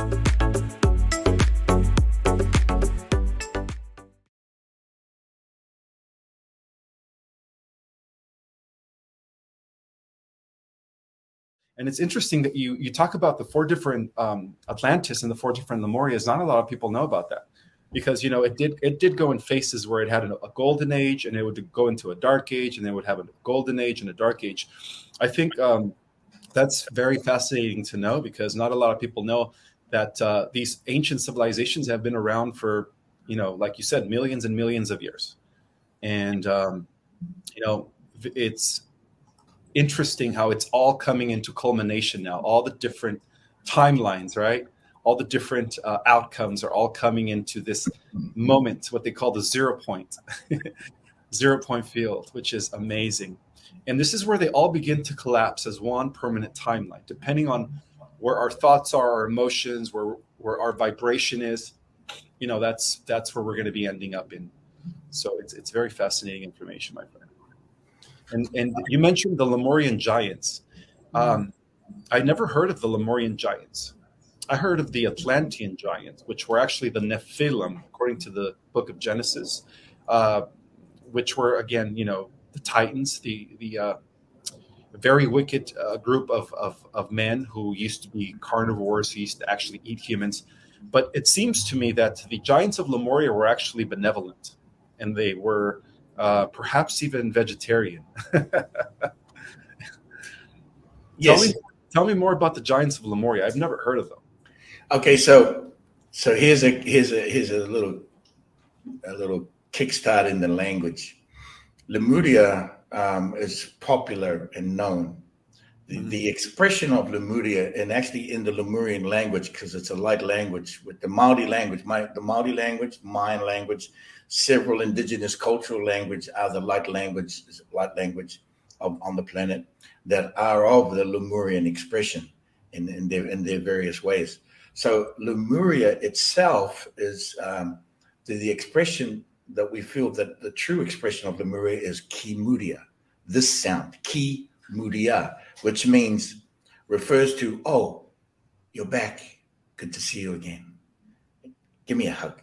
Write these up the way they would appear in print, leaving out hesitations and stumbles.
And it's interesting that you talk about the four different Atlantis and the four different Lemurias. Not a lot of people know about that, because it did go in phases where it had a golden age, and it would go into a dark age, and then it would have a golden age and a dark age. I think that's very fascinating to know, because not a lot of people know that these ancient civilizations have been around for, like you said, millions and millions of years. And it's interesting how it's all coming into culmination now. All the different timelines, right? All the different outcomes are all coming into this moment, what they call the 0 point, 0 point field, which is amazing. And this is where they all begin to collapse as one permanent timeline, depending on where our thoughts are, our emotions, where our vibration is. That's where we're going to be ending up in. So it's very fascinating information, my friend. And you mentioned the Lemurian Giants. I never heard of the Lemurian Giants. I heard of the Atlantean Giants, which were actually the Nephilim, according to the book of Genesis, which were, again, the Titans, the very wicked group of men who used to be carnivores, who used to actually eat humans. But it seems to me that the Giants of Lemuria were actually benevolent, and they were perhaps even vegetarian. Yes. Tell me more about the Giants of Lemuria. I've never heard of them. Okay, so here's a little kickstart in the language. Lemuria is popular and known. The expression of Lemuria, and actually in the Lemurian language, because it's a light language, with the Maori language, Mayan language, several indigenous cultural language are the light language on the planet that are of the Lemurian expression in their various ways. So Lemuria itself is the expression that we feel that the true expression of Lemuria is Kimudia. This sound, Kimudia, which refers to, oh, you're back. Good to see you again. Give me a hug.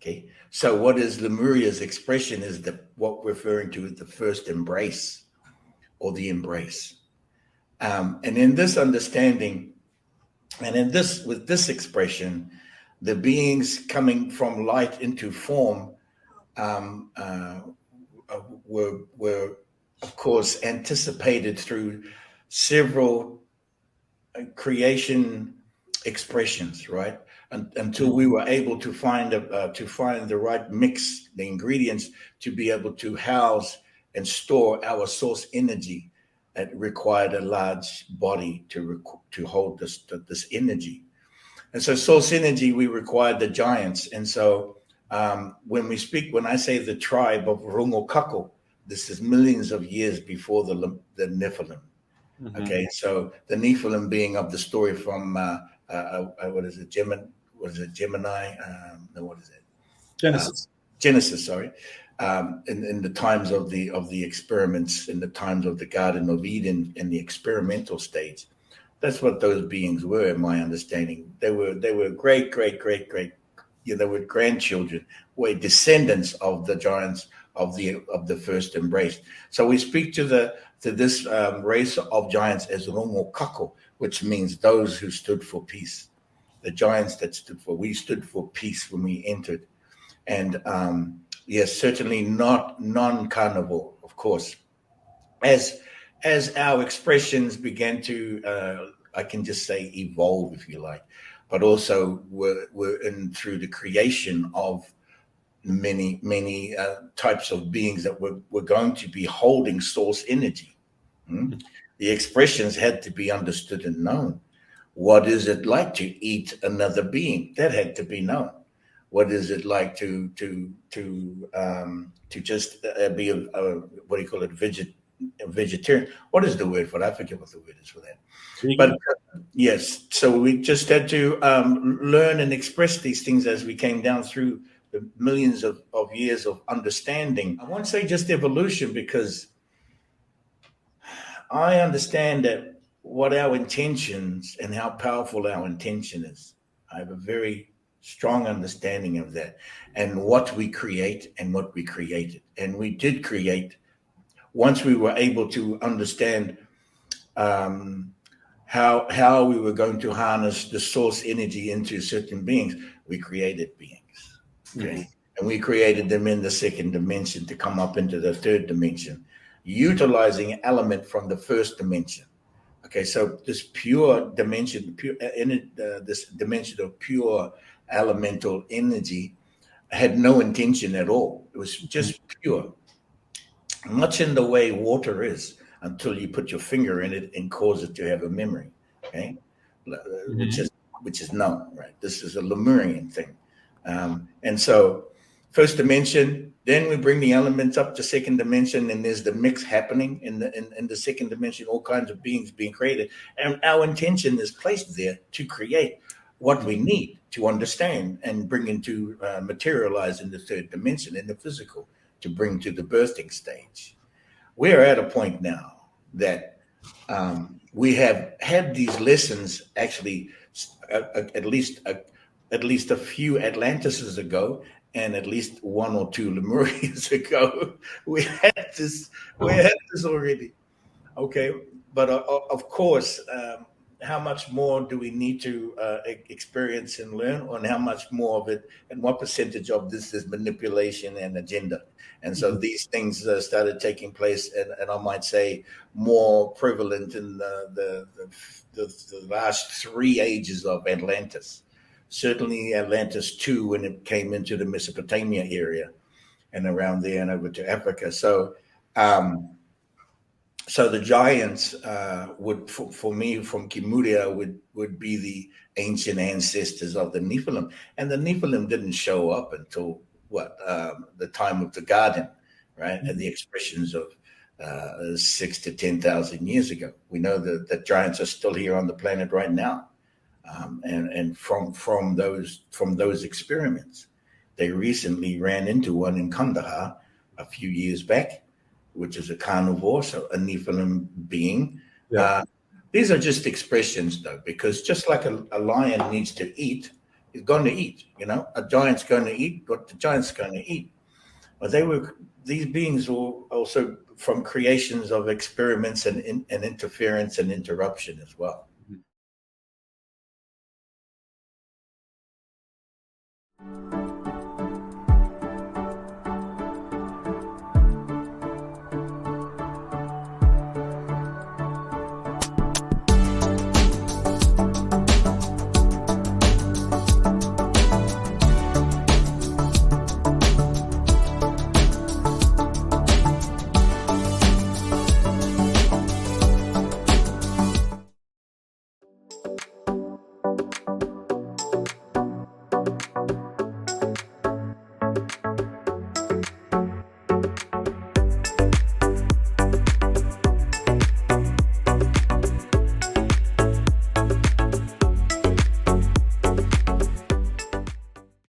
Okay. So what is Lemuria's expression is what we're referring to as the first embrace, or the embrace. And in this understanding, and with this expression, the beings coming from light into form were of course anticipated through several creation expressions, right? Until we were able to find the right mix, the ingredients to be able to house and store our source energy. It required a large body to hold this energy. And so source energy, we required the giants. And so when I say the tribe of Rungokako, this is millions of years before the Nephilim. Mm-hmm. Okay, so the Nephilim being of the story from what is it, Gemini? Genesis, sorry. In the times of the experiments, in the times of the Garden of Eden, in the experimental stage, that's what those beings were, in my understanding. They were great. They were grandchildren, were descendants of the giants of the first embrace. So we speak to this race of giants as Rongokako, which means those who stood for peace. The giants we stood for peace when we entered. And yes, certainly not non-carnivore, of course. As our expressions began to, I can just say, evolve, if you like, but also we're in through the creation of many types of beings that were going to be holding source energy. The expressions had to be understood and known. What is it like to eat another being? That had to be known. What is it like to just be a what do you call it, a vegetarian? What is the word for that? I forget what the word is for that. But yes, so we just had to learn and express these things as we came down through the millions of years of understanding. I won't say just evolution, because I understand that what our intentions and how powerful our intention is. I have a very strong understanding of that, and what we create and what we created. And we did create once we were able to understand how we were going to harness the source energy into certain beings. We created beings, okay, and we created them in the second dimension to come up into the third dimension, utilizing an element from the first dimension. Okay, so this pure dimension, this dimension of pure elemental energy had no intention at all. It was just pure, much in the way water is, until you put your finger in it and cause it to have a memory. Okay, which is known, right? This is a Lemurian thing, and so first dimension. Then we bring the elements up to second dimension, and there's the mix happening in the second dimension. All kinds of beings being created, and our intention is placed there to create what we need to understand and bring into materialize in the third dimension, in the physical, to bring to the birthing stage. We're at a point now that we have had these lessons actually at least a few Atlantises ago, and at least one or two Lemurians ago. We had this already. Okay, but of course, how much more do we need to experience and learn, and how much more of it, and what percentage of this is manipulation and agenda? And so these things started taking place, and I might say more prevalent in the last 3 ages of Atlantis. Certainly Atlantis 2, when it came into the Mesopotamia area and around there and over to Africa. So so the giants would, for me, from Kimuria, would be the ancient ancestors of the Nephilim. And the Nephilim didn't show up until the time of the garden, right? And the expressions of 6 to 10,000 years ago. We know that giants are still here on the planet right now. And from those experiments, they recently ran into one in Kandahar a few years back, which is a carnivore, so a Nephilim being. Yeah. These are just expressions, though, because just like a lion needs to eat, he's going to eat. A giant's going to eat what the giant's going to eat. But these beings were also from creations of experiments and interference and interruption as well.